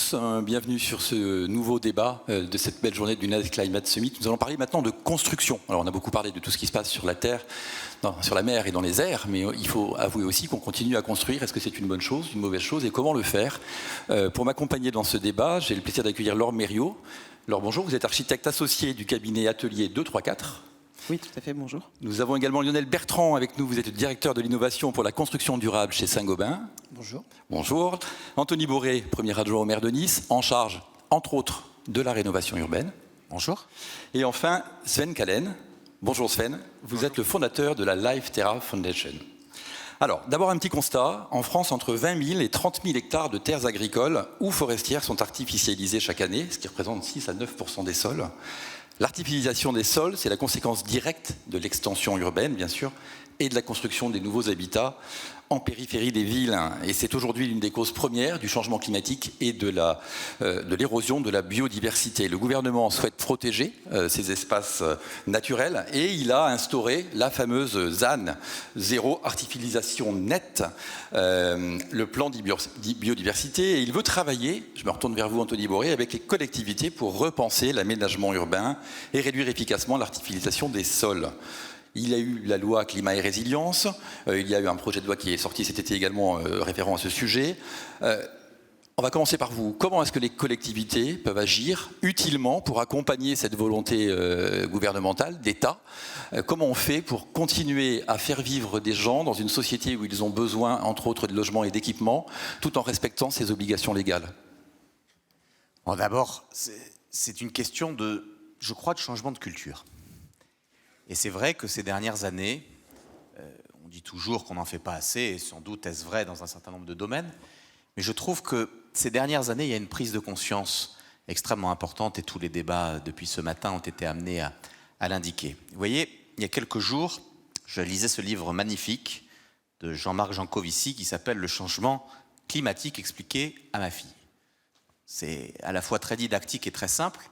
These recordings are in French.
tous, bienvenue sur ce nouveau débat de cette belle journée du United Climate Summit. Nous allons parler maintenant de construction. Alors on a beaucoup parlé de tout ce qui se passe sur la terre, sur la mer et dans les airs, mais il faut avouer aussi qu'on continue à construire. Est-ce que c'est une bonne chose, une mauvaise chose et comment le faire? Pour m'accompagner dans ce débat, j'ai le plaisir d'accueillir Laure Mériot. Laure, bonjour, vous êtes architecte associé du cabinet Atelier 234. Oui, tout à fait, bonjour. Nous avons également Lionel Bertrand avec nous, vous êtes le directeur de l'innovation pour la construction durable chez Saint-Gobain. Bonjour. Bonjour. Anthony Boré, premier adjoint au maire de Nice, en charge, entre autres, de la rénovation urbaine. Bonjour. Et enfin, Sven Kallen. Bonjour Sven, vous êtes le fondateur de la Life Terra Foundation. Alors, d'abord un petit constat. En France, entre 20 000 et 30 000 hectares de terres agricoles ou forestières sont artificialisés chaque année, ce qui représente 6 à 9% des sols. L'artificialisation des sols, c'est la conséquence directe de l'extension urbaine, bien sûr, et de la construction des nouveaux habitats en périphérie des villes. Et c'est aujourd'hui l'une des causes premières du changement climatique et de l'érosion de la biodiversité. Le gouvernement souhaite protéger ces espaces naturels et il a instauré la fameuse ZAN, zéro artificialisation nette, le plan biodiversité. Et il veut travailler, je me retourne vers vous Anthony Boré, avec les collectivités pour repenser l'aménagement urbain et réduire efficacement l'artificialisation des sols. Il y a eu la loi climat et résilience, il y a eu un projet de loi qui est sorti cet été également référent à ce sujet. On va commencer par vous. Comment est-ce que les collectivités peuvent agir utilement pour accompagner cette volonté gouvernementale, d'État? Comment on fait pour continuer à faire vivre des gens dans une société où ils ont besoin, entre autres, de logements et d'équipements, tout en respectant ces obligations légales? Bon, d'abord, c'est une question je crois, de changement de culture. Et c'est vrai que ces dernières années, on dit toujours qu'on n'en fait pas assez, et sans doute est-ce vrai dans un certain nombre de domaines, mais je trouve que ces dernières années, il y a une prise de conscience extrêmement importante, et tous les débats depuis ce matin ont été amenés à l'indiquer. Vous voyez, il y a quelques jours, je lisais ce livre magnifique de Jean-Marc Jancovici qui s'appelle « Le changement climatique expliqué à ma fille ». C'est à la fois très didactique et très simple,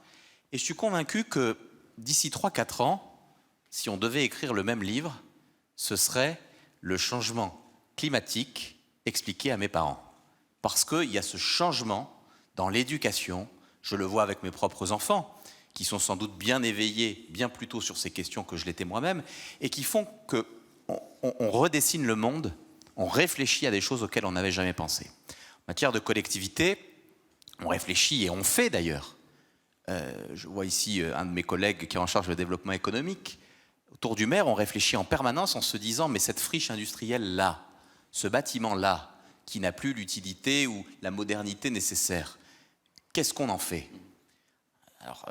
et je suis convaincu que d'ici 3-4 ans, si on devait écrire le même livre, ce serait le changement climatique expliqué à mes parents. Parce qu'il y a ce changement dans l'éducation, je le vois avec mes propres enfants, qui sont sans doute bien éveillés, bien plus tôt sur ces questions que je l'étais moi-même, et qui font qu'on redessine le monde, on réfléchit à des choses auxquelles on n'avait jamais pensé. En matière de collectivité, on réfléchit et on fait d'ailleurs. Je vois ici un de mes collègues qui est en charge du développement économique. Autour du maire, on réfléchit en permanence en se disant « mais cette friche industrielle-là, ce bâtiment-là, qui n'a plus l'utilité ou la modernité nécessaire, qu'est-ce qu'on en fait ?» Alors,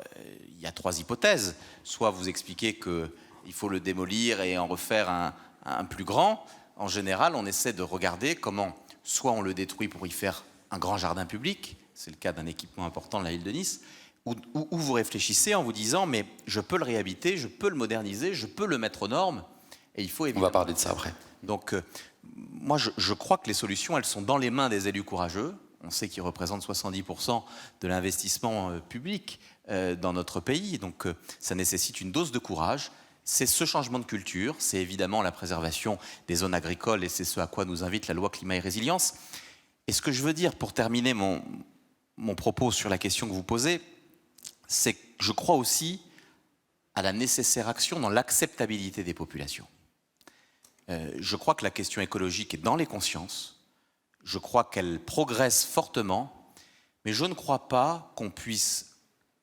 il y a 3 hypothèses. Soit vous expliquez qu'il faut le démolir et en refaire un plus grand. En général, on essaie de regarder comment, soit on le détruit pour y faire un grand jardin public, c'est le cas d'un équipement important de la ville de Nice, où vous réfléchissez en vous disant « mais je peux le réhabiliter, je peux le moderniser, je peux le mettre aux normes ». Et il faut évidemment... On va parler de ça après. Donc, moi, je crois que les solutions, elles sont dans les mains des élus courageux. On sait qu'ils représentent 70% de l'investissement public dans notre pays. Donc, ça nécessite une dose de courage. C'est ce changement de culture, c'est évidemment la préservation des zones agricoles et c'est ce à quoi nous invite la loi climat et résilience. Et ce que je veux dire pour terminer mon propos sur la question que vous posez, c'est que je crois aussi à la nécessaire action dans l'acceptabilité des populations. Je crois que la question écologique est dans les consciences, je crois qu'elle progresse fortement, mais je ne crois pas qu'on puisse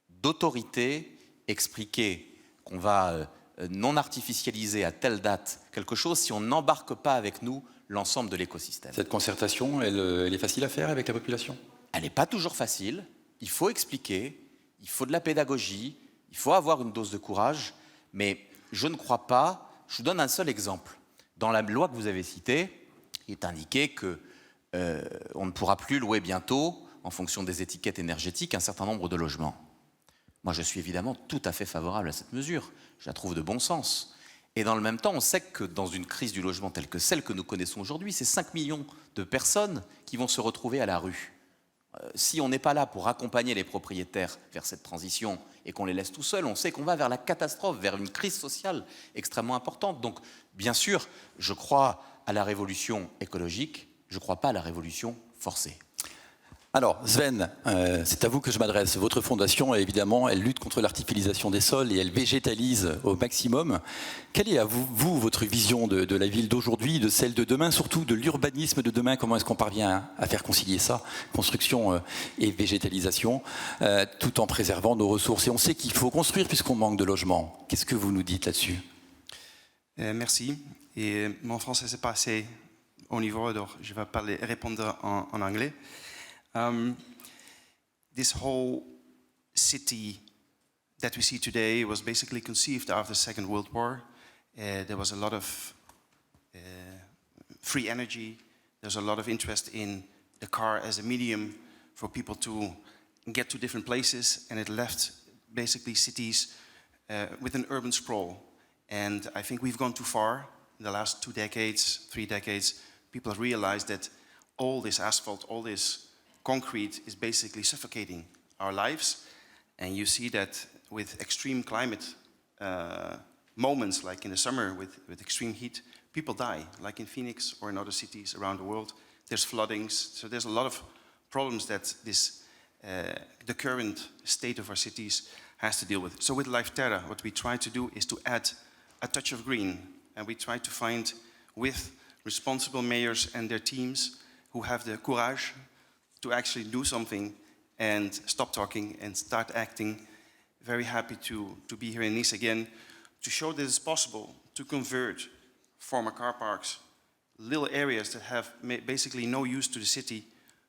d'autorité expliquer qu'on va non artificialiser à telle date quelque chose si on n'embarque pas avec nous l'ensemble de l'écosystème. Cette concertation, elle est facile à faire avec la population? Elle n'est pas toujours facile, il faut expliquer, il faut de la pédagogie, il faut avoir une dose de courage, mais je ne crois pas, je vous donne un seul exemple. Dans la loi que vous avez citée, il est indiqué qu'on ne pourra plus louer bientôt, en fonction des étiquettes énergétiques, un certain nombre de logements. Moi, je suis évidemment tout à fait favorable à cette mesure, je la trouve de bon sens. Et dans le même temps, on sait que dans une crise du logement telle que celle que nous connaissons aujourd'hui, c'est 5 millions de personnes qui vont se retrouver à la rue. Si on n'est pas là pour accompagner les propriétaires vers cette transition et qu'on les laisse tout seuls, on sait qu'on va vers la catastrophe, vers une crise sociale extrêmement importante. Donc, bien sûr, je crois à la révolution écologique, je ne crois pas à la révolution forcée. Alors, Sven, c'est à vous que je m'adresse. Votre fondation, évidemment, elle lutte contre l'artificialisation des sols et elle végétalise au maximum. Quelle est, à vous, votre vision de la ville d'aujourd'hui, de celle de demain, surtout de l'urbanisme de demain? Comment est-ce qu'on parvient à faire concilier ça, construction et végétalisation, tout en préservant nos ressources? Et on sait qu'il faut construire puisqu'on manque de logements. Qu'est-ce que vous nous dites là-dessus? Merci. Et mon français, c'est pas assez au niveau, alors je vais répondre en anglais. This whole city that we see today was basically conceived after the Second World War. There was a lot of free energy. There's a lot of interest in the car as a medium for people to get to different places, and it left basically cities with an urban sprawl. And I think we've gone too far. In the last 2 decades, 3 decades, people have realized that all this asphalt, all this concrete is basically suffocating our lives. And you see that with extreme climate moments, like in the summer with extreme heat, people die, like in Phoenix or in other cities around the world. There's floodings, so there's a lot of problems that the current state of our cities has to deal with. So with Life Terra, what we try to do is to add a touch of green, and we try to find, with responsible mayors and their teams who have the courage to actually do something and stop talking and start acting. Very happy to be here in Nice again, to show that it's possible to convert former car parks, little areas that have basically no use to the city,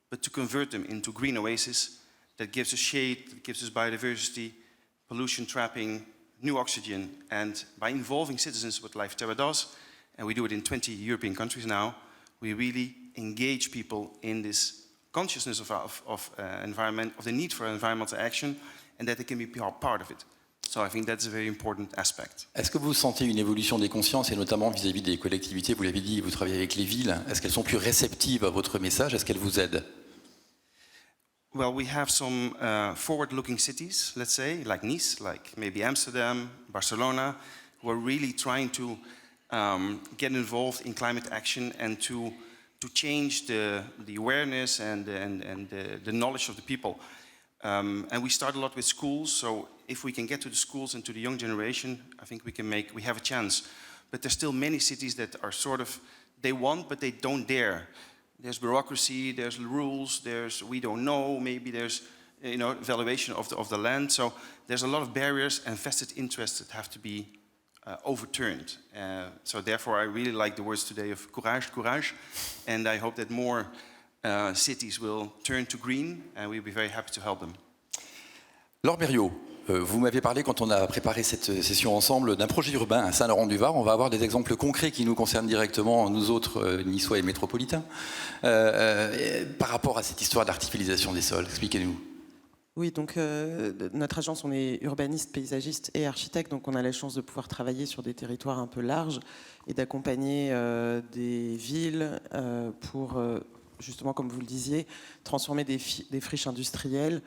but to convert them into green oases that gives us shade, that gives us biodiversity, pollution trapping, new oxygen. And by involving citizens, what Life Terra does, and we do it in 20 European countries now, we really engage people in this consciousness of environment, of the need for environmental action, and that they can be part of it. So I think that's a very important aspect. Est-ce que vous sentez une évolution des consciences, et notamment vis-à-vis des collectivités? Vous l'avez dit, vous travaillez avec les villes. Est-ce qu'elles sont plus réceptives à votre message? Est-ce qu'elles vous aident? Well, we have some forward-looking cities, let's say, like Nice, like maybe Amsterdam, Barcelona, who are really trying to get involved in climate action and to change the awareness and the knowledge of the people. And we start a lot with schools, so if we can get to the schools and to the young generation, I think we have a chance. But there's still many cities that are sort of, they want, but they don't dare. There's bureaucracy, there's rules, we don't know, maybe there's evaluation of the land. So there's a lot of barriers and vested interests that have to be overturned. So therefore I really like the words today of courage, courage, and I hope that more cities will turn to green, and we'll be very happy to help them. Laure Berriot, vous m'avez parlé, quand on a préparé cette session ensemble, d'un projet urbain à Saint-Laurent-du-Var. On va avoir des exemples concrets qui nous concernent directement, nous autres, niçois et métropolitains. Par rapport à cette histoire d'artificialisation des sols, expliquez-nous. Oui, donc notre agence, on est urbaniste, paysagiste et architecte, donc on a la chance de pouvoir travailler sur des territoires un peu larges et d'accompagner des villes pour, justement, comme vous le disiez, transformer des friches industrielles.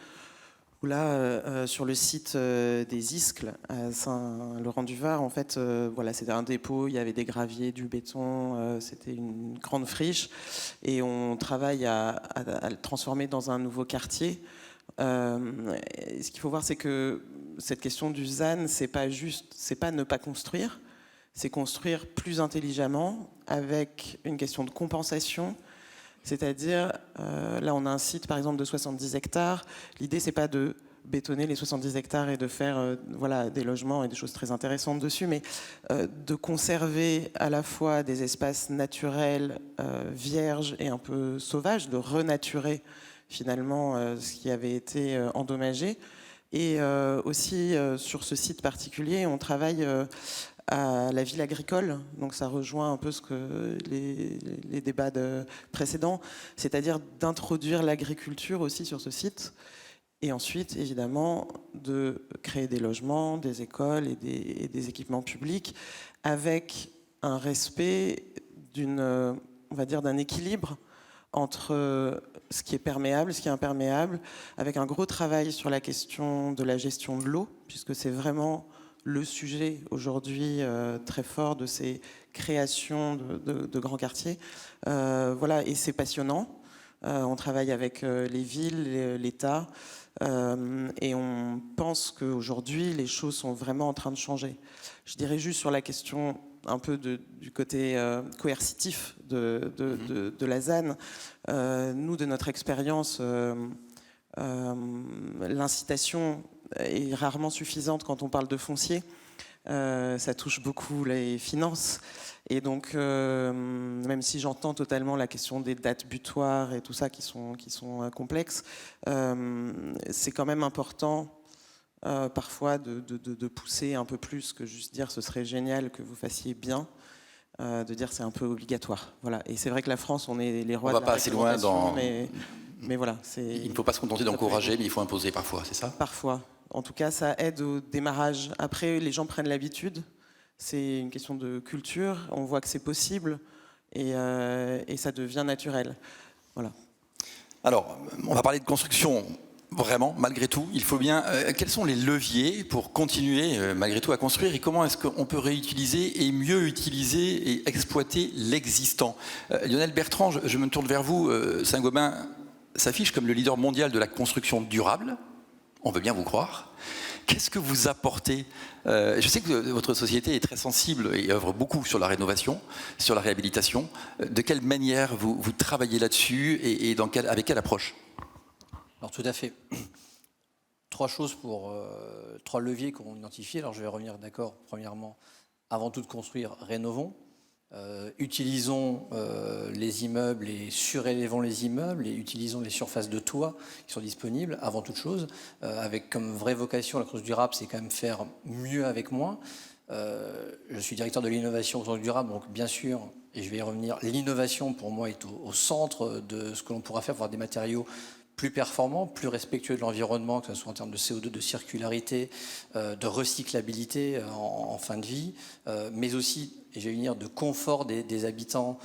Là, sur le site des Iscles, à Saint-Laurent-du-Var, en fait, voilà, c'était un dépôt, il y avait des graviers, du béton, c'était une grande friche, et on travaille à le transformer dans un nouveau quartier. Ce qu'il faut voir, c'est que cette question du ZAN, c'est pas ne pas construire, c'est construire plus intelligemment, avec une question de compensation. C'est-à-dire, là on a un site par exemple de 70 hectares, l'idée c'est pas de bétonner les 70 hectares et de faire voilà, des logements et des choses très intéressantes dessus, mais de conserver à la fois des espaces naturels, vierges et un peu sauvages, de renaturer finalement ce qui avait été endommagé. Et aussi sur ce site particulier, on travaille à la ville agricole, donc ça rejoint un peu ce que les débats précédents, c'est-à-dire d'introduire l'agriculture aussi sur ce site, et ensuite évidemment de créer des logements, des écoles et des équipements publics avec un respect on va dire d'un équilibre entre ce qui est perméable, ce qui est imperméable, avec un gros travail sur la question de la gestion de l'eau, puisque c'est vraiment le sujet aujourd'hui très fort de ces créations de grands quartiers. Voilà, et c'est passionnant. On travaille avec les villes, l'État, et on pense qu'aujourd'hui, les choses sont vraiment en train de changer. Je dirais juste sur la question un peu du côté coercitif de la ZAN. Nous, de notre expérience, l'incitation est rarement suffisante quand on parle de foncier. Ça touche beaucoup les finances. Et donc, même si j'entends totalement la question des dates butoirs et tout ça qui sont complexes, c'est quand même important parfois de pousser un peu plus que juste dire ce serait génial que vous fassiez bien, de dire c'est un peu obligatoire. Voilà. Et c'est vrai que la France, on est les rois de la réglementation, mais voilà. Il ne faut pas se contenter d'encourager, mais il faut imposer parfois, c'est ça ? Parfois. En tout cas, ça aide au démarrage. Après, les gens prennent l'habitude. C'est une question de culture. On voit que c'est possible et ça devient naturel. Voilà. Alors, on va parler de construction. Vraiment, malgré tout, il faut bien... quels sont les leviers pour continuer, malgré tout, à construire et comment est-ce qu'on peut réutiliser et mieux utiliser et exploiter l'existant ? Lionel Bertrand, je me tourne vers vous. Saint-Gobain s'affiche comme le leader mondial de la construction durable. On veut bien vous croire. Qu'est-ce que vous apportez ? Je sais que votre société est très sensible et œuvre beaucoup sur la rénovation, sur la réhabilitation. De quelle manière vous travaillez là-dessus et avec quelle approche ? Alors tout à fait. Trois choses trois leviers qu'on identifie. Alors je vais revenir d'accord. Premièrement, avant tout de construire, rénovons. Utilisons les immeubles et surélevons les immeubles et utilisons les surfaces de toit qui sont disponibles avant toute chose, avec comme vraie vocation la construction durable, c'est quand même faire mieux avec moins. Je suis directeur de l'innovation construction durable, donc bien sûr, et je vais y revenir, l'innovation pour moi est au centre de ce que l'on pourra faire pour avoir des matériaux plus performants, plus respectueux de l'environnement, que ce soit en termes de CO2, de circularité, de recyclabilité en fin de vie, mais aussi, et je vais venir, de confort des habitants,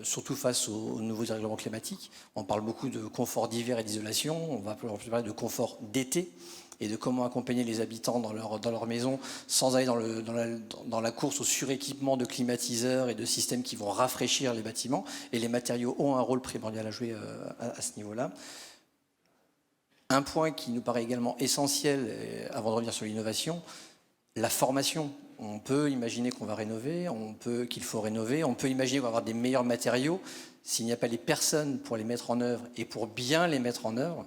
surtout face aux nouveaux dérèglements climatiques. On parle beaucoup de confort d'hiver et d'isolation, on va plus parler de confort d'été, et de comment accompagner les habitants dans leur maison sans aller dans la course au suréquipement de climatiseurs et de systèmes qui vont rafraîchir les bâtiments. Et les matériaux ont un rôle primordial à jouer à ce niveau-là. Un point qui nous paraît également essentiel, avant de revenir sur l'innovation, la formation. On peut imaginer qu'on va rénover, qu'il faut rénover, on peut imaginer qu'on va avoir des meilleurs matériaux. S'il n'y a pas les personnes pour les mettre en œuvre et pour bien les mettre en œuvre,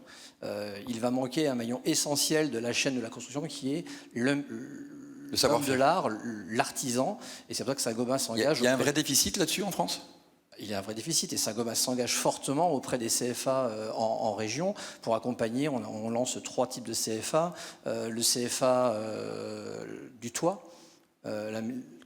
il va manquer un maillon essentiel de la chaîne de la construction qui est l'homme de l'art, l'artisan. Et c'est pour ça que Saint-Gobain s'engage. Il y a un vrai déficit là-dessus en France ? Il y a un vrai déficit et Saint-Gobain s'engage fortement auprès des CFA en région pour accompagner. On lance 3 types de CFA. Le CFA du toit,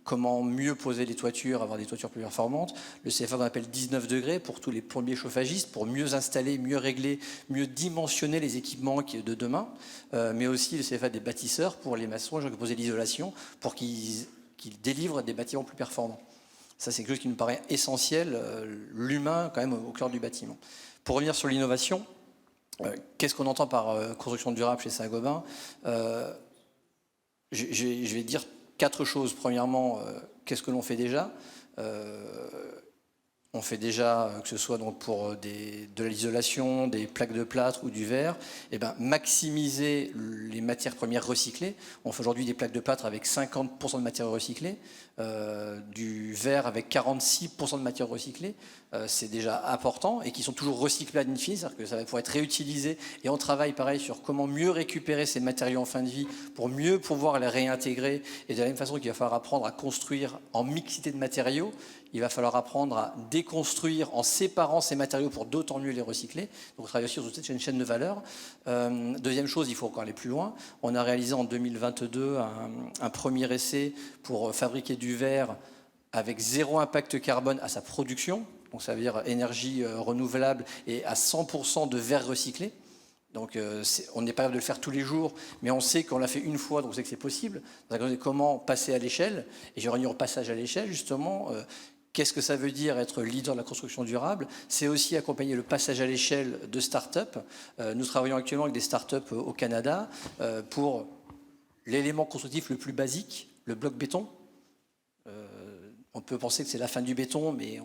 comment mieux poser les toitures, avoir des toitures plus performantes. Le CFA qu'on appelle 19 degrés pour tous les plombiers chauffagistes, pour mieux installer, mieux régler, mieux dimensionner les équipements de demain. Mais aussi le CFA des bâtisseurs pour les maçons, les gens qui posent l'isolation, pour qu'ils délivrent des bâtiments plus performants. Ça, c'est quelque chose qui nous paraît essentiel, l'humain quand même au cœur du bâtiment. Pour revenir sur l'innovation, qu'est-ce qu'on entend par construction durable chez Saint-Gobain ? Je vais dire 4 choses. Premièrement, qu'est-ce que l'on fait déjà ? On fait déjà, que ce soit donc pour de l'isolation, des plaques de plâtre ou du verre, maximiser les matières premières recyclées. On fait aujourd'hui des plaques de plâtre avec 50% de matières recyclées, du verre avec 46% de matières recyclées. C'est déjà important et qui sont toujours recyclés à l'infini, c'est-à-dire que ça va pouvoir être réutilisé. Et on travaille pareil sur comment mieux récupérer ces matériaux en fin de vie pour mieux pouvoir les réintégrer. Et de la même façon qu'il va falloir apprendre à construire en mixité de matériaux, il va falloir apprendre à déconstruire en séparant ces matériaux pour d'autant mieux les recycler. Donc on travaille aussi sur toute une chaîne de valeur. Deuxième chose, il faut encore aller plus loin. On a réalisé en 2022 un premier essai pour fabriquer du verre avec 0 impact carbone à sa production. Donc ça veut dire énergie renouvelable et à 100% de verre recyclé. Donc on n'est pas capable de le faire tous les jours, mais on sait qu'on l'a fait une fois, donc on sait que c'est possible. Donc, comment passer à l'échelle ? Et j'ai réuni au passage à l'échelle, justement. Qu'est-ce que ça veut dire être leader de la construction durable ? C'est aussi accompagner le passage à l'échelle de start-up. Nous travaillons actuellement avec des start-up au Canada pour l'élément constructif le plus basique, le bloc béton. On peut penser que c'est la fin du béton, mais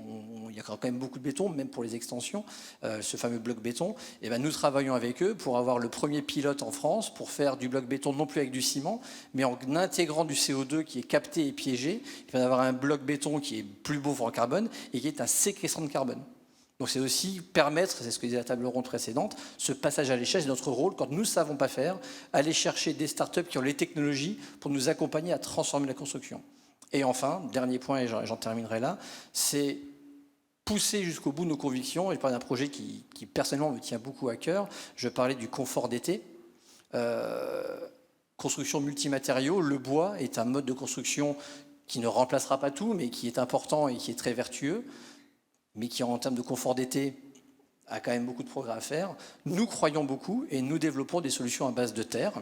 il il y a quand même beaucoup de béton, même pour les extensions, ce fameux bloc béton. Et ben, nous travaillons avec eux pour avoir le premier pilote en France pour faire du bloc béton non plus avec du ciment, mais en intégrant du CO2 qui est capté et piégé. Il va y avoir un bloc béton qui est plus beau pour le carbone et qui est un séquestrant de carbone. Donc c'est aussi permettre, c'est ce que disait la table ronde précédente, ce passage à l'échelle, c'est notre rôle, quand nous ne savons pas faire, aller chercher des startups qui ont les technologies pour nous accompagner à transformer la construction. Et enfin, dernier point, et j'en terminerai là, c'est pousser jusqu'au bout nos convictions. Et je parle d'un projet qui personnellement me tient beaucoup à cœur. Je parlais du confort d'été. Construction multimatériaux, le bois est un mode de construction qui ne remplacera pas tout, mais qui est important et qui est très vertueux, mais qui, en termes de confort d'été, a quand même beaucoup de progrès à faire. Nous croyons beaucoup et nous développons des solutions à base de terre,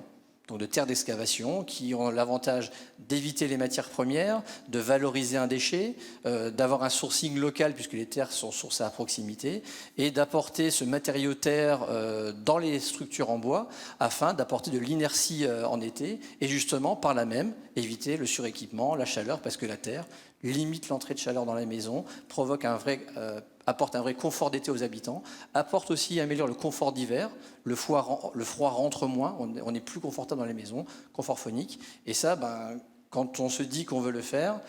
donc de terre d'excavation, qui ont l'avantage d'éviter les matières premières, de valoriser un déchet, d'avoir un sourcing local puisque les terres sont sourcées à proximité, et d'apporter ce matériau terre dans les structures en bois afin d'apporter de l'inertie en été et justement par là même éviter le suréquipement, la chaleur, parce que la terre limite l'entrée de chaleur dans la maison, apporte un vrai confort d'été aux habitants, apporte aussi, améliore le confort d'hiver, le froid rentre moins, on est plus confortable dans les maisons, confort phonique. Et ça, quand on se dit qu'on veut le faire,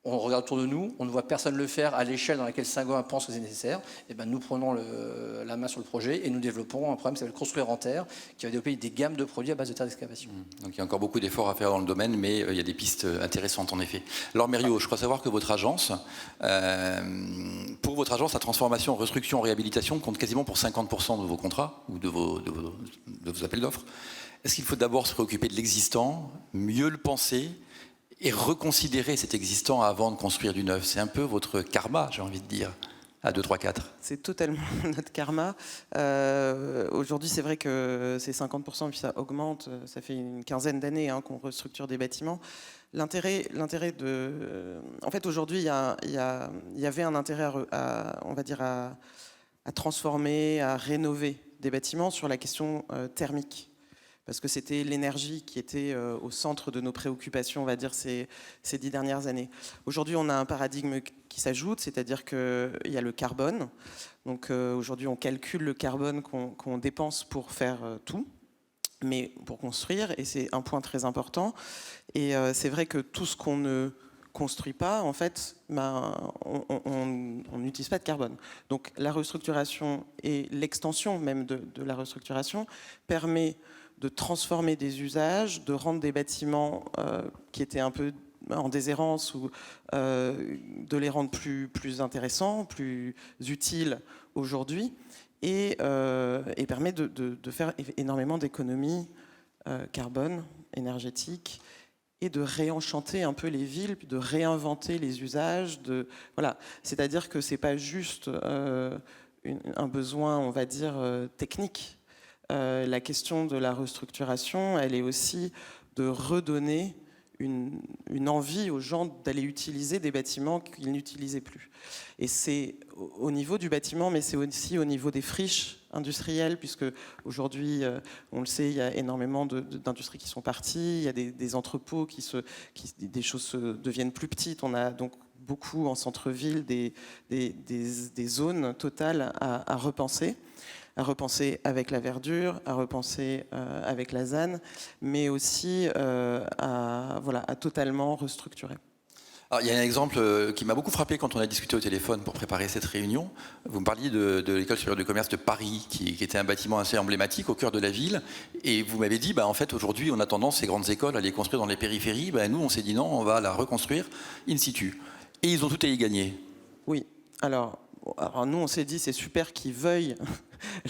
on regarde autour de nous, on ne voit personne le faire à l'échelle dans laquelle Saint-Gobain pense que c'est nécessaire. Et nous prenons la main sur le projet et nous développons un programme qui s'appelle Construire en terre, qui va développer des gammes de produits à base de terre d'excavation. Donc il y a encore beaucoup d'efforts à faire dans le domaine, mais il y a des pistes intéressantes en effet. Alors Mériot, je crois savoir que votre agence, pour votre agence, la transformation, restructuration, réhabilitation compte quasiment pour 50% de vos contrats ou de vos appels d'offres. Est-ce qu'il faut d'abord se préoccuper de l'existant, mieux le penser et reconsidérer cet existant avant de construire du neuf? C'est un peu votre karma, j'ai envie de dire, à 2, 3, 4. C'est totalement notre karma. Aujourd'hui, c'est vrai que c'est 50%, puis ça augmente. Ça fait une quinzaine d'années qu'on restructure des bâtiments. L'intérêt de... En fait, aujourd'hui, il y avait un intérêt à transformer, à rénover des bâtiments sur la question thermique. Parce que c'était l'énergie qui était au centre de nos préoccupations, on va dire, ces 10 dernières années. Aujourd'hui, on a un paradigme qui s'ajoute, c'est-à-dire qu'il y a le carbone. Donc aujourd'hui, on calcule le carbone qu'on dépense pour faire tout, mais pour construire, et c'est un point très important. Et c'est vrai que tout ce qu'on ne construit pas, en fait, on n'utilise pas de carbone. Donc la restructuration et l'extension même de la restructuration permet de transformer des usages, de rendre des bâtiments qui étaient un peu en déshérence ou de les rendre plus intéressants, plus utiles aujourd'hui et permet de faire énormément d'économies carbone, énergétique et de réenchanter un peu les villes, de réinventer les usages. Voilà. C'est-à-dire que ce n'est pas juste un besoin, on va dire, technique. La question de la restructuration, elle est aussi de redonner une envie aux gens d'aller utiliser des bâtiments qu'ils n'utilisaient plus. Et c'est au niveau du bâtiment, mais c'est aussi au niveau des friches industrielles, puisque aujourd'hui, on le sait, il y a énormément d'industries qui sont parties, il y a des entrepôts des choses deviennent plus petites. On a donc beaucoup en centre-ville des zones totales à repenser avec la verdure, à repenser avec la ZAN, mais aussi à totalement restructurer. Alors, il y a un exemple qui m'a beaucoup frappé quand on a discuté au téléphone pour préparer cette réunion. Vous me parliez de l'École supérieure de commerce de Paris, qui était un bâtiment assez emblématique au cœur de la ville. Et vous m'avez dit, en fait, aujourd'hui, on a tendance, ces grandes écoles, à les construire dans les périphéries. Nous, on s'est dit non, on va la reconstruire in situ. Et ils ont tout à y gagner. Oui. Alors nous, on s'est dit, c'est super qu'ils veuillent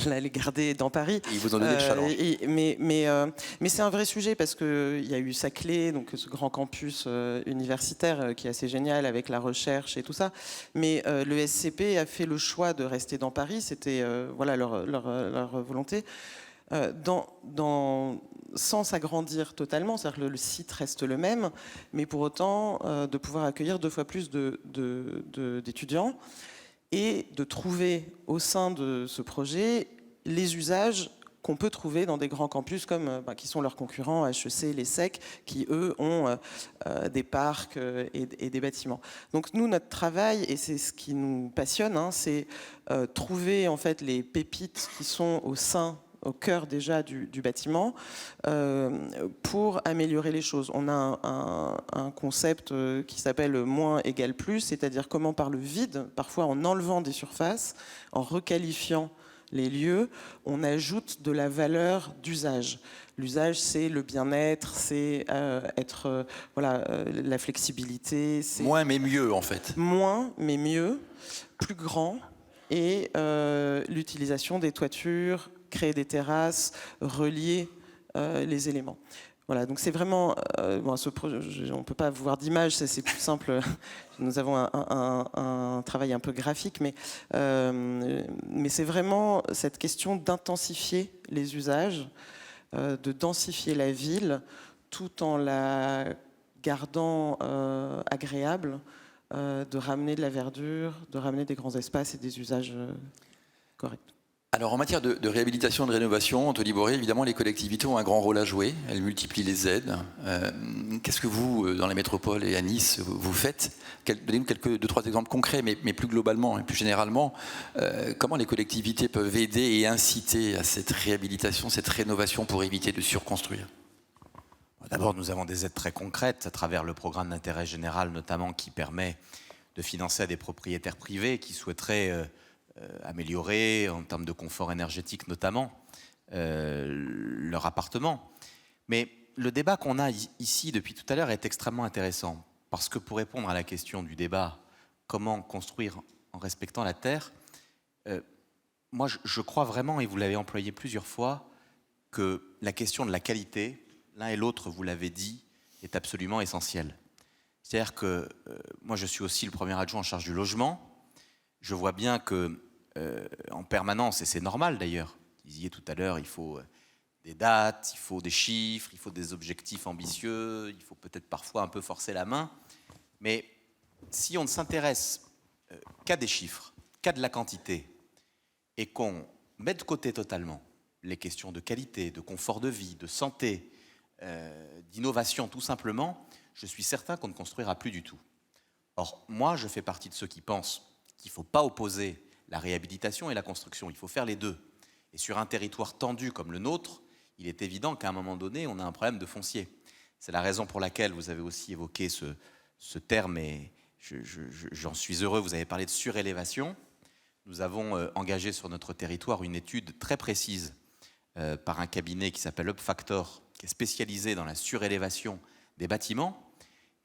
les garder dans Paris. Et ils vous ont donné le challenge. Mais c'est un vrai sujet parce qu'il y a eu Saclay, donc ce grand campus universitaire qui est assez génial avec la recherche et tout ça. Mais le SCP a fait le choix de rester dans Paris. C'était leur volonté. Sans s'agrandir totalement, c'est-à-dire que le site reste le même, mais pour autant de pouvoir accueillir 2 fois plus d'étudiants et de trouver au sein de ce projet les usages qu'on peut trouver dans des grands campus comme qui sont leurs concurrents, HEC, l'ESSEC, qui eux ont des parcs et des bâtiments. Donc nous, notre travail, et c'est ce qui nous passionne, c'est trouver en fait les pépites qui sont au cœur déjà du bâtiment, pour améliorer les choses. On a un concept qui s'appelle moins égale plus, c'est-à-dire comment par le vide, parfois en enlevant des surfaces, en requalifiant les lieux, on ajoute de la valeur d'usage. L'usage, c'est le bien-être, c'est la flexibilité. C'est moins mais mieux, en fait. Moins mais mieux, plus grand, et l'utilisation des toitures, créer des terrasses, relier les éléments. Voilà, donc c'est vraiment... ce projet, on ne peut pas voir d'image, c'est plus simple. Nous avons un travail un peu graphique, mais c'est vraiment cette question d'intensifier les usages, de densifier la ville, tout en la gardant agréable, de ramener de la verdure, de ramener des grands espaces et des usages corrects. Alors en matière de réhabilitation et de rénovation, Anthony Boré, évidemment les collectivités ont un grand rôle à jouer, elles multiplient les aides. Qu'est-ce que vous, dans les métropoles et à Nice, vous faites? Donnez-nous deux, trois exemples concrets, mais plus globalement et plus généralement, comment les collectivités peuvent aider et inciter à cette réhabilitation, cette rénovation pour éviter de surconstruire? D'abord, nous avons des aides très concrètes à travers le programme d'intérêt général notamment qui permet de financer à des propriétaires privés qui souhaiteraient améliorer en termes de confort énergétique notamment leur appartement. Mais le débat qu'on a ici depuis tout à l'heure est extrêmement intéressant parce que pour répondre à la question du débat comment construire en respectant la terre, moi je crois vraiment, et vous l'avez employé plusieurs fois, que la question de la qualité, l'un et l'autre, vous l'avez dit, est absolument essentielle. C'est-à-dire que moi je suis aussi le premier adjoint en charge du logement. Je vois bien que en permanence, et c'est normal d'ailleurs, vous disiez tout à l'heure, il faut des dates, il faut des chiffres, il faut des objectifs ambitieux, il faut peut-être parfois un peu forcer la main, mais si on ne s'intéresse qu'à des chiffres, qu'à de la quantité, et qu'on met de côté totalement les questions de qualité, de confort de vie, de santé, d'innovation tout simplement, je suis certain qu'on ne construira plus du tout. Or, moi, je fais partie de ceux qui pensent qu'il ne faut pas opposer la réhabilitation et la construction, il faut faire les deux. Et sur un territoire tendu comme le nôtre, il est évident qu'à un moment donné, on a un problème de foncier. C'est la raison pour laquelle vous avez aussi évoqué ce terme, et j'en suis heureux, vous avez parlé de surélévation. Nous avons engagé sur notre territoire une étude très précise par un cabinet qui s'appelle UpFactor, qui est spécialisé dans la surélévation des bâtiments.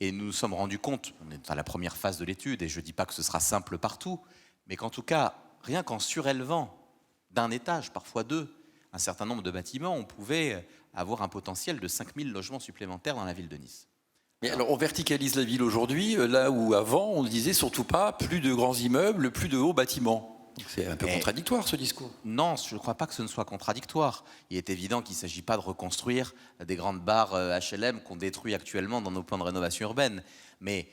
Et nous nous sommes rendus compte, on est à la première phase de l'étude, et je ne dis pas que ce sera simple partout, mais qu'en tout cas, rien qu'en surélevant d'un étage, parfois deux, un certain nombre de bâtiments, on pouvait avoir un potentiel de 5000 logements supplémentaires dans la ville de Nice. Mais alors on verticalise la ville aujourd'hui, là où avant on disait surtout pas plus de grands immeubles, plus de hauts bâtiments. C'est un peu contradictoire ce discours. Non, je ne crois pas que ce ne soit contradictoire. Il est évident qu'il ne s'agit pas de reconstruire des grandes barres HLM qu'on détruit actuellement dans nos plans de rénovation urbaine. Mais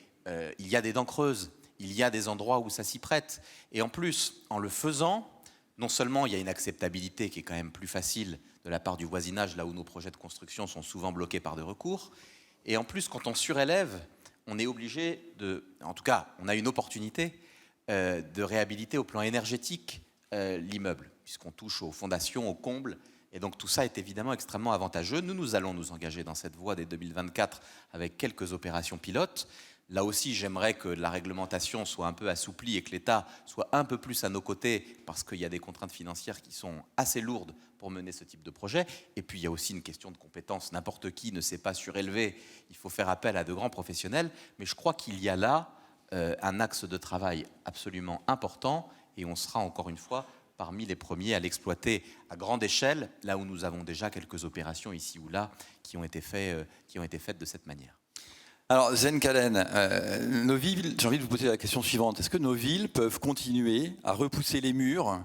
il y a des dents creuses, il y a des endroits où ça s'y prête. Et en plus, en le faisant, non seulement il y a une acceptabilité qui est quand même plus facile de la part du voisinage, là où nos projets de construction sont souvent bloqués par des recours, et en plus, quand on surélève, on est obligé de... En tout cas, on a une opportunité de réhabiliter au plan énergétique l'immeuble, puisqu'on touche aux fondations, aux combles, et donc tout ça est évidemment extrêmement avantageux. Nous allons nous engager dans cette voie dès 2024 avec quelques opérations pilotes. Là aussi, j'aimerais que la réglementation soit un peu assouplie et que l'État soit un peu plus à nos côtés, parce qu'il y a des contraintes financières qui sont assez lourdes pour mener ce type de projet. Et puis, il y a aussi une question de compétence. N'importe qui ne sait pas surélever. Il faut faire appel à de grands professionnels. Mais je crois qu'il y a là un axe de travail absolument important, et on sera encore une fois parmi les premiers à l'exploiter à grande échelle, là où nous avons déjà quelques opérations ici ou là qui ont été faites de cette manière. Alors, Sven Kallen, nos villes, j'ai envie de vous poser la question suivante. Est-ce que nos villes peuvent continuer à repousser les murs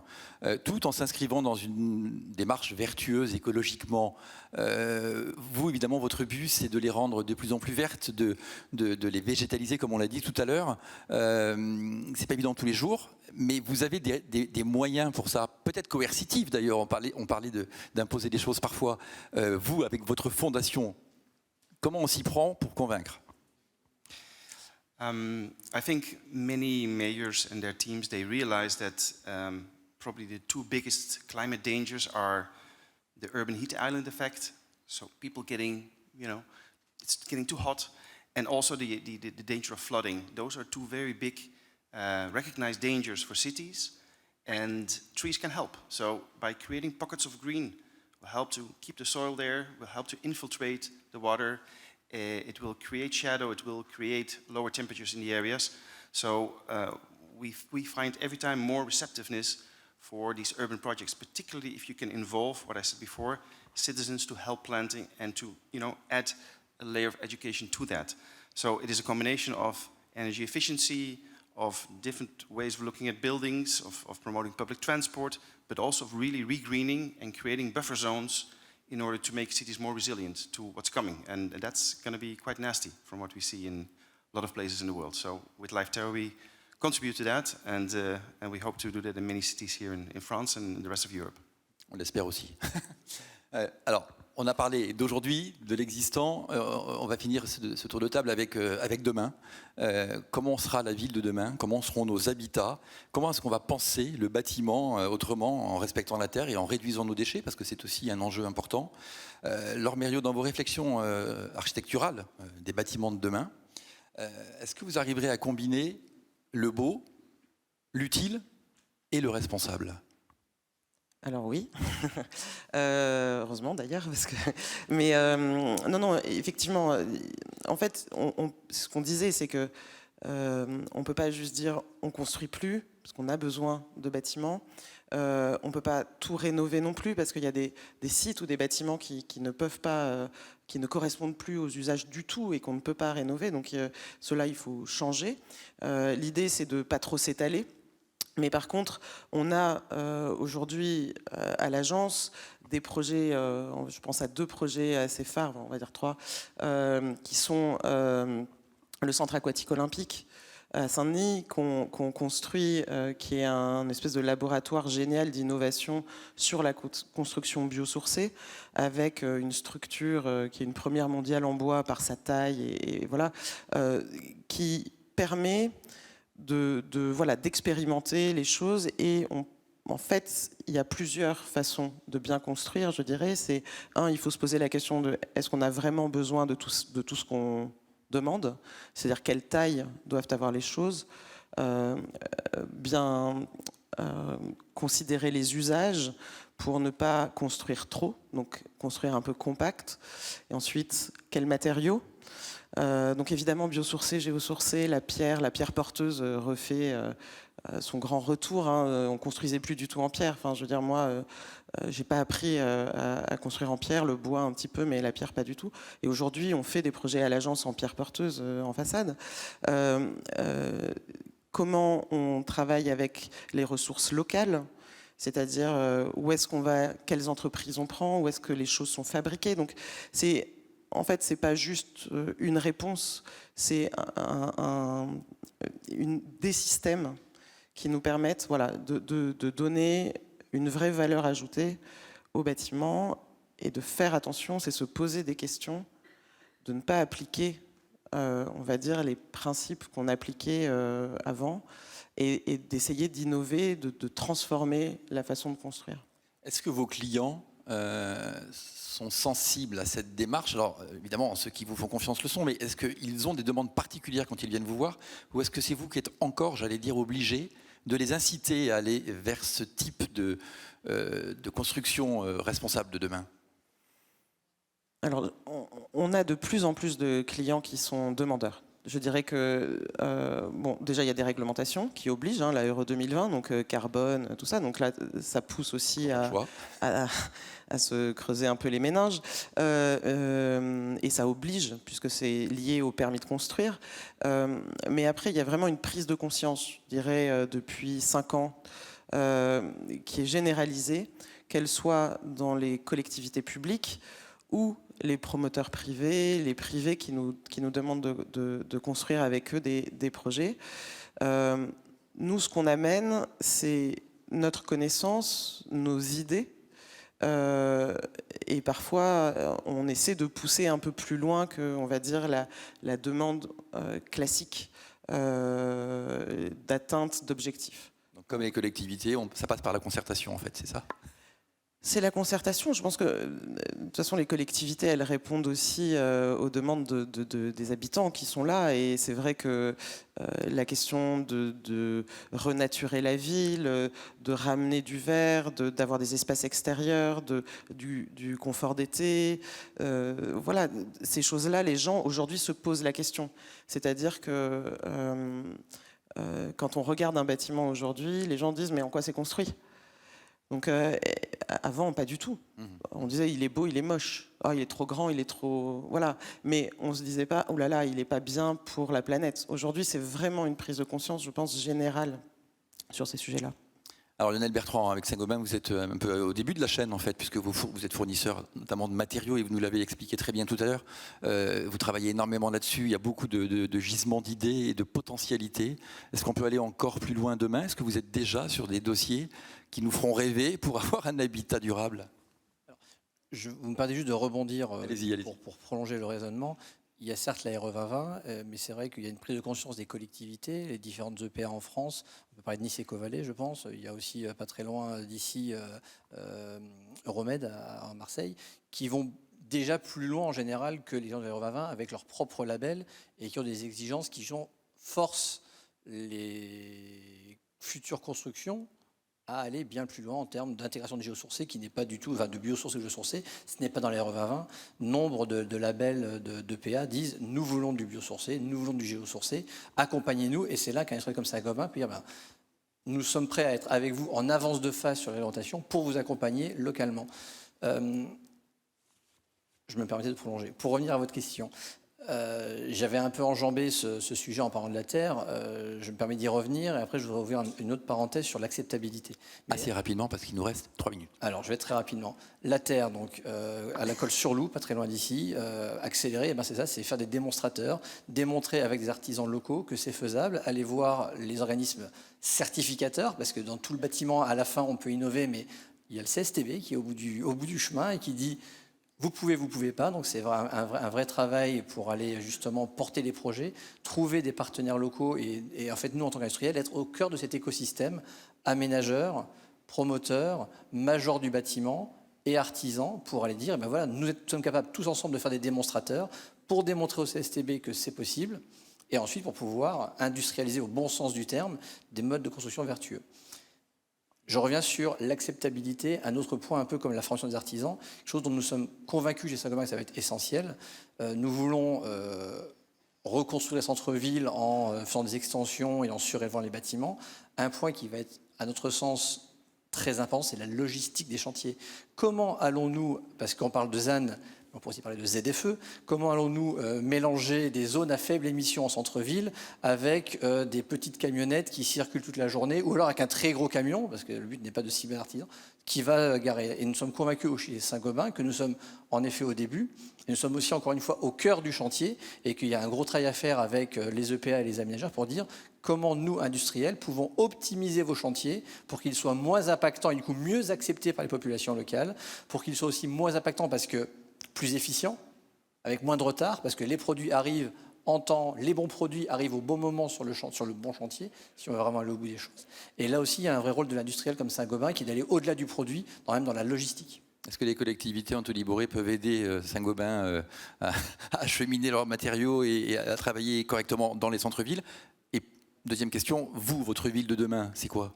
tout en s'inscrivant dans une démarche vertueuse écologiquement? Vous, évidemment, votre but, c'est de les rendre de plus en plus vertes, de les végétaliser, comme on l'a dit tout à l'heure. C'est pas évident tous les jours, mais vous avez des moyens pour ça, peut-être coercitifs d'ailleurs. On parlait d'imposer des choses parfois. Vous, avec votre fondation, comment on s'y prend pour convaincre? I think many mayors and their teams, they realize that probably the two biggest climate dangers are the urban heat island effect, so people getting, it's getting too hot, and also the danger of flooding. Those are two very big recognized dangers for cities, and trees can help. So by creating pockets of green, will help to keep the soil there, will help to infiltrate the water. It will create shadow, it will create lower temperatures in the areas. So we find every time more receptiveness for these urban projects, particularly if you can involve, what I said before, citizens to help planting and to add a layer of education to that. So it is a combination of energy efficiency, of different ways of looking at buildings, of promoting public transport, but also of really regreening and creating buffer zones in order to make cities more resilient to what's coming. And that's going to be quite nasty from what we see in a lot of places in the world. So with Life Terra, we contribute to that, and we hope to do that in many cities here in France and in the rest of Europe. On l'espère aussi. Alors, on a parlé d'aujourd'hui, de l'existant. On va finir ce tour de table avec demain. Comment sera la ville de demain? Comment seront nos habitats? Comment est-ce qu'on va penser le bâtiment autrement, en respectant la terre et en réduisant nos déchets? Parce que c'est aussi un enjeu important. Laure Mériot, dans vos réflexions architecturales des bâtiments de demain, est-ce que vous arriverez à combiner le beau, l'utile et le responsable? Alors oui, heureusement d'ailleurs, parce que. Mais non, effectivement, en fait, ce qu'on disait, c'est que on peut pas juste dire on construit plus, parce qu'on a besoin de bâtiments. On peut pas tout rénover non plus, parce qu'il y a des sites ou des bâtiments qui ne peuvent pas, qui ne correspondent plus aux usages du tout et qu'on ne peut pas rénover. Donc cela, il faut changer. L'idée, c'est de pas trop s'étaler. Mais par contre, on a aujourd'hui à l'agence des projets, je pense à 2 projets assez phares, on va dire 3, qui sont le centre aquatique olympique à Saint-Denis, qu'on construit, qui est un espèce de laboratoire génial d'innovation sur la construction biosourcée, avec une structure qui est une première mondiale en bois par sa taille, et voilà, qui permet d'expérimenter les choses. Et en fait, il y a plusieurs façons de bien construire, je dirais. C'est il faut se poser la question de est-ce qu'on a vraiment besoin de tout ce qu'on demande, c'est-à-dire quelle taille doivent avoir les choses, bien considérer les usages pour ne pas construire trop, donc construire un peu compact, et ensuite quels matériaux. Donc évidemment biosourcé, géosourcé, la pierre porteuse refait son grand retour. On construisait plus du tout en pierre. Enfin, je veux dire, moi, j'ai pas appris à construire en pierre, le bois un petit peu, mais la pierre pas du tout. Et aujourd'hui, on fait des projets à l'agence en pierre porteuse en façade. Comment on travaille avec les ressources locales? C'est-à-dire où est-ce qu'on va, quelles entreprises on prend, où est-ce que les choses sont fabriquées. Donc en fait, c'est pas juste une réponse, c'est des systèmes qui nous permettent de donner une vraie valeur ajoutée au bâtiment et de faire attention, c'est se poser des questions, de ne pas appliquer, on va dire, les principes qu'on appliquait avant et d'essayer d'innover, de transformer la façon de construire. Est-ce que vos clients sont sensibles à cette démarche? Alors évidemment, ceux qui vous font confiance le sont, mais est-ce qu'ils ont des demandes particulières quand ils viennent vous voir, ou est-ce que c'est vous qui êtes encore, j'allais dire, obligé de les inciter à aller vers ce type de construction responsable de demain? Alors, on a de plus en plus de clients qui sont demandeurs. Je dirais que, bon, déjà, il y a des réglementations qui obligent, hein, la Euro 2020, donc carbone, tout ça. Donc là, ça pousse aussi à se creuser un peu les méninges. Et ça oblige, puisque c'est lié au permis de construire. Mais après, il y a vraiment une prise de conscience, je dirais, depuis 5 ans, qui est généralisée, qu'elle soit dans les collectivités publiques ou les promoteurs privés, les privés qui nous demandent de construire avec eux des projets. Nous, ce qu'on amène, c'est notre connaissance, nos idées. Et parfois, on essaie de pousser un peu plus loin que, on va dire, la demande classique d'atteinte d'objectifs. Donc, comme les collectivités, ça passe par la concertation, en fait, c'est ça? C'est la concertation. Je pense que, de toute façon, les collectivités, elles répondent aussi aux demandes des habitants qui sont là. Et c'est vrai que la question de renaturer la ville, de ramener du vert, d'avoir des espaces extérieurs, du confort d'été, voilà, ces choses-là, les gens, aujourd'hui, se posent la question. C'est-à-dire que quand on regarde un bâtiment aujourd'hui, les gens disent « mais en quoi c'est construit ?» Donc avant, pas du tout. On disait il est beau, il est moche. Oh, il est trop grand, il est trop... Voilà. Mais on ne se disait pas, oh là là, il n'est pas bien pour la planète. Aujourd'hui, c'est vraiment une prise de conscience, je pense, générale sur ces sujets-là. Alors Lionel Bertrand, avec Saint-Gobain, vous êtes un peu au début de la chaîne en fait, puisque vous êtes fournisseur notamment de matériaux et vous nous l'avez expliqué très bien tout à l'heure. Vous travaillez énormément là-dessus, il y a beaucoup de gisements d'idées et de potentialités. Est-ce qu'on peut aller encore plus loin demain? Est-ce que vous êtes déjà sur des dossiers qui nous feront rêver pour avoir un habitat durable? Vous me permettez juste de rebondir allez-y. pour prolonger le raisonnement. Il y a certes la RE 2020, mais c'est vrai qu'il y a une prise de conscience des collectivités, les différentes EPA en France. On peut parler de Nice et Covalet, je pense. Il y a aussi, pas très loin d'ici, Euromède à Marseille, qui vont déjà plus loin en général que les gens de la RE 2020 avec leur propre label et qui ont des exigences qui forcent les futures constructions à aller bien plus loin en termes d'intégration de géosourcés qui n'est pas du tout, enfin de biosourcés ou géosourcés, ce n'est pas dans les RE 2020. Nombre de labels de PA disent nous voulons du biosourcé, nous voulons du géosourcé, accompagnez-nous, et c'est là qu'un industriel comme Saint-Gobain peut dire nous sommes prêts à être avec vous en avance de phase sur l'alimentation pour vous accompagner localement. Je me permettais de prolonger. Pour revenir à votre question, j'avais un peu enjambé ce sujet en parlant de la terre. Je me permets d'y revenir et après je voudrais ouvrir une autre parenthèse sur l'acceptabilité. Assez rapidement parce qu'il nous reste 3 minutes. Alors je vais très rapidement. La terre, donc à la Colle-sur-Loup, pas très loin d'ici, accélérer, c'est ça, c'est faire des démonstrateurs, démontrer avec des artisans locaux que c'est faisable, aller voir les organismes certificateurs, parce que dans tout le bâtiment, à la fin, on peut innover, mais il y a le CSTB qui est au bout du chemin et qui dit vous pouvez pas, donc c'est un vrai travail pour aller justement porter les projets, trouver des partenaires locaux et en fait nous en tant qu'industriels être au cœur de cet écosystème, aménageurs, promoteurs, majors du bâtiment et artisans pour aller dire voilà, nous sommes capables tous ensemble de faire des démonstrateurs pour démontrer au CSTB que c'est possible et ensuite pour pouvoir industrialiser au bon sens du terme des modes de construction vertueux. Je reviens sur l'acceptabilité, un autre point un peu comme la formation des artisans, chose dont nous sommes convaincus chez Saint-Gobain que ça va être essentiel. Nous voulons reconstruire les centres-villes en faisant des extensions et en surélevant les bâtiments. Un point qui va être, à notre sens, très important, c'est la logistique des chantiers. Comment allons-nous, parce qu'on parle de ZAN, on pourrait aussi parler de ZFE, comment allons-nous mélanger des zones à faible émission en centre-ville avec des petites camionnettes qui circulent toute la journée, ou alors avec un très gros camion, parce que le but n'est pas de cibler l'artisan, qui va garer. Et nous sommes convaincus chez Saint-Gobain que nous sommes en effet au début, et nous sommes aussi encore une fois au cœur du chantier, et qu'il y a un gros travail à faire avec les EPA et les aménageurs pour dire comment nous, industriels, pouvons optimiser vos chantiers pour qu'ils soient moins impactants et du coup mieux acceptés par les populations locales, pour qu'ils soient aussi moins impactants parce que plus efficient, avec moins de retard, parce que les produits arrivent en temps, les bons produits arrivent au bon moment sur le bon chantier, si on veut vraiment aller au bout des choses. Et là aussi, il y a un vrai rôle de l'industriel comme Saint-Gobain qui est d'aller au-delà du produit, même dans la logistique. Est-ce que les collectivités en Toliboré peuvent aider Saint-Gobain à acheminer leurs matériaux et à travailler correctement dans les centres-villes? Et deuxième question, votre ville de demain, c'est quoi?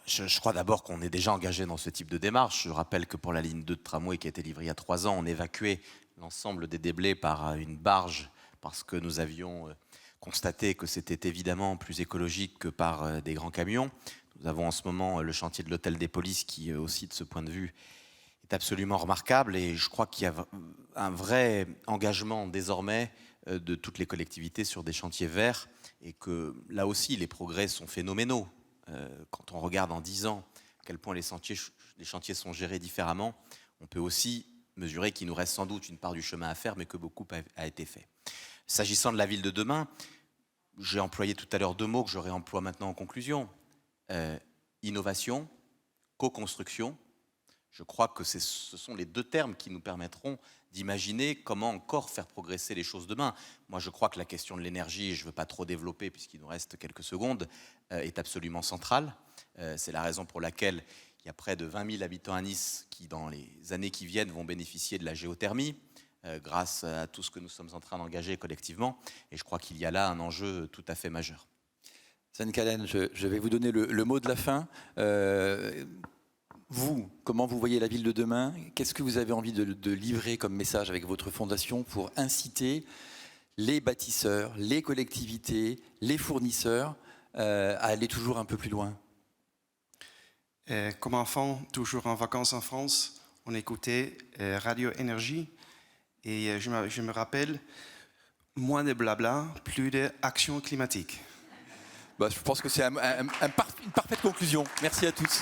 Je crois d'abord qu'on est déjà engagé dans ce type de démarche. Je rappelle que pour la ligne 2 de tramway qui a été livrée il y a 3 ans, on évacuait l'ensemble des déblais par une barge parce que nous avions constaté que c'était évidemment plus écologique que par des grands camions. Nous avons en ce moment le chantier de l'hôtel des Polices qui aussi, de ce point de vue, est absolument remarquable, et je crois qu'il y a un vrai engagement désormais de toutes les collectivités sur des chantiers verts, et que là aussi les progrès sont phénoménaux. Quand on regarde en 10 ans à quel point les chantiers sont gérés différemment, on peut aussi mesurer qu'il nous reste sans doute une part du chemin à faire, mais que beaucoup a été fait. S'agissant de la ville de demain, j'ai employé tout à l'heure 2 mots que je réemploie maintenant en conclusion. Innovation, co-construction. Je crois que ce sont les 2 termes qui nous permettront d'imaginer comment encore faire progresser les choses demain. Moi, je crois que la question de l'énergie, je ne veux pas trop développer puisqu'il nous reste quelques secondes, est absolument centrale. C'est la raison pour laquelle il y a près de 20 000 habitants à Nice qui, dans les années qui viennent, vont bénéficier de la géothermie grâce à tout ce que nous sommes en train d'engager collectivement. Et je crois qu'il y a là un enjeu tout à fait majeur. Sven Kallen, je vais vous donner le mot de la fin. Vous, comment vous voyez la ville de demain? Qu'est-ce que vous avez envie de livrer comme message avec votre fondation pour inciter les bâtisseurs, les collectivités, les fournisseurs à aller toujours un peu plus loin? Comme enfant, toujours en vacances en France, on écoutait Radio Énergie, et je me rappelle, moins de blabla, plus d'action climatique. Je pense que c'est une parfaite conclusion. Merci à tous.